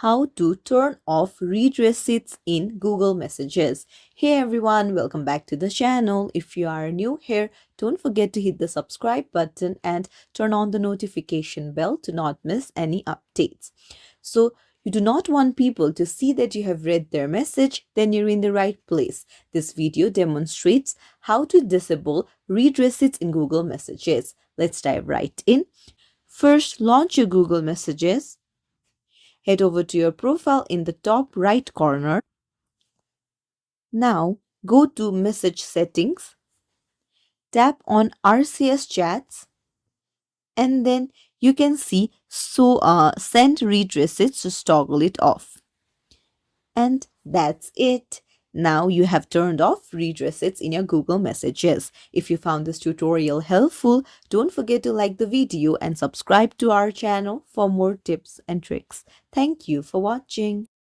how to turn off read receipts in Google Messages. Hey everyone, welcome back to the channel. If you are new here, don't forget to hit the subscribe button and turn on the notification bell to not miss any updates. So, you do not want people to see that you have read their message, then you're in the right place. This video demonstrates how to disable read receipts in Google Messages. Let's dive right in. First, launch your Google Messages. Head over to your profile in the top right corner. Now, go to Message Settings, tap on RCS Chats, and then you can see Send Read Receipts, just toggle it off. And that's it. Now you have turned off read receipts in your Google Messages. If you found this tutorial helpful, don't forget to like the video and subscribe to our channel for more tips and tricks. Thank you for watching.